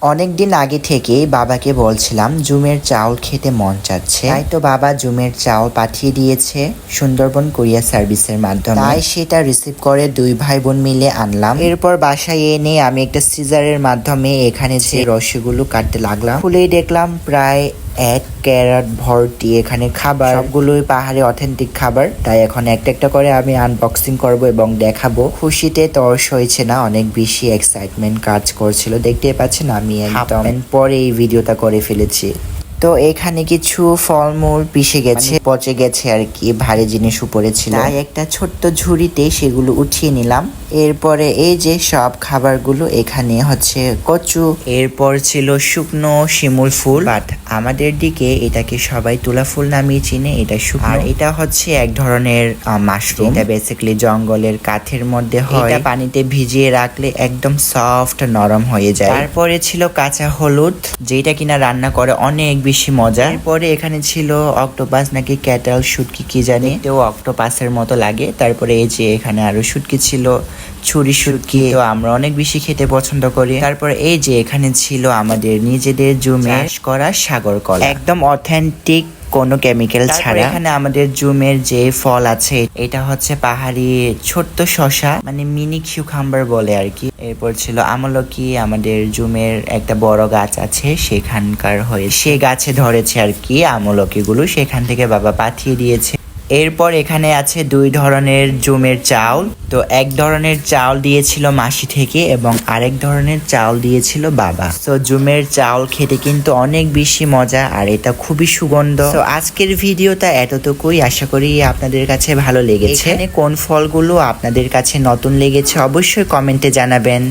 অনেকদিন আগে থেকেই বাবাকে বলছিলাম জুমের চাউল খেতে মন চাচ্ছে, তাই তো বাবা জুমের চাউল পাঠিয়ে দিয়েছে সুন্দরবন কুরিয়ার সার্ভিসের মাধ্যমে। তাই সেটা রিসিভ করে দুই ভাই বোন মিলে আনলাম। এরপর বাসায় এনে আমি একটা সিজারের মাধ্যমে এখানে যে রসগুলো কাটতে লাগলাম। খুলেই দেখলাম প্রায় 1 ক্যারেট ভর্তি এখানে খাবার, সবগুলোই পাহাড়ি অথেন্টিক খাবার। তাই এখন একটা একটা করে আমি আনবক্সিং করব এবং দেখাবো। খুশিতে তর্স হয়েছে না, অনেক বেশি এক্সাইটমেন্ট কাজ করছিল। দেখতে পাচ্ছেন আমি একদম পরে এই ভিডিওটা করে ফেলেছি। তো এখানে কিছু ফলমূল পিষে গেছে, পচে গেছে আর কি, ভারী জিনিস উপরে ছিল, তাই একটা ছোট্ট ঝুড়িতে সেগুলো উঠিয়ে নিলাম। এরপরে এই যে সব খাবারগুলো এখানে হচ্ছে কচু, এরপর ছিল শুকনো শিমুল ফুল, বাট আমাদের দিকে এটাকে সবাই তুলা ফুল নামিয়ে চিনে, এটা শুকনো। আর এটা হচ্ছে এক ধরনের মাশরুম, এটা বেসিক্যালি জঙ্গলের কাঠের মধ্যে হয়। এটা পানিতে ভিজিয়ে রাখলে একদম সফট নরম হয়ে যায়। তারপরে ছিল কাঁচা হলুদ, যেটা কিনা রান্না করে অনেক বেশি মজা। এরপরে এখানে ছিল অক্টোপাস নাকি ক্যাটাল শুটকি কি জানি, এটাও অক্টোপাসের মতো লাগে। তারপরে এই যে এখানে আরো শুটকি ছিল, ছুরি শুটকি, তো আমরা অনেক বেশি খেতে পছন্দ করি। তারপর এই যে এখানে ছিল আমাদের নিজেদের জুমে চাষ করা সাগর কলা, একদম অথেন্টিক, কোনো কেমিক্যাল ছাড়া। এখানে আমাদের জুমের যে ফল আছে এটা হচ্ছে পাহাড়ি ছোট্ট শসা, মানে মিনি কিউকাম্বার বলে আর কি। এরপর ছিল আমলকি, আমাদের জুমের একটা বড় গাছ আছে সেখানকার হয়ে, সে গাছে ধরেছে আর কি আমলকি গুলো, সেখান থেকে বাবা পাঠিয়ে দিয়েছে। এরপর এখানে আছে 2 ধরনের জুমের চাউল। তো এক ধরনের চাউল দিয়েছিল মাসি থেকে এবং আরেক ধরনের চাউল দিয়েছিল বাবা। তো জুমের চাউল খেতে কিন্তু অনেক বেশি মজা, আর এটা খুবই সুগন্ধ। তো আজকের ভিডিওটা এতটুকুই, আশা করি আপনাদের কাছে ভালো লেগেছে। এখানে কোন ফলগুলো আপনাদের কাছে নতুন লেগেছে অবশ্যই কমেন্টে জানাবেন।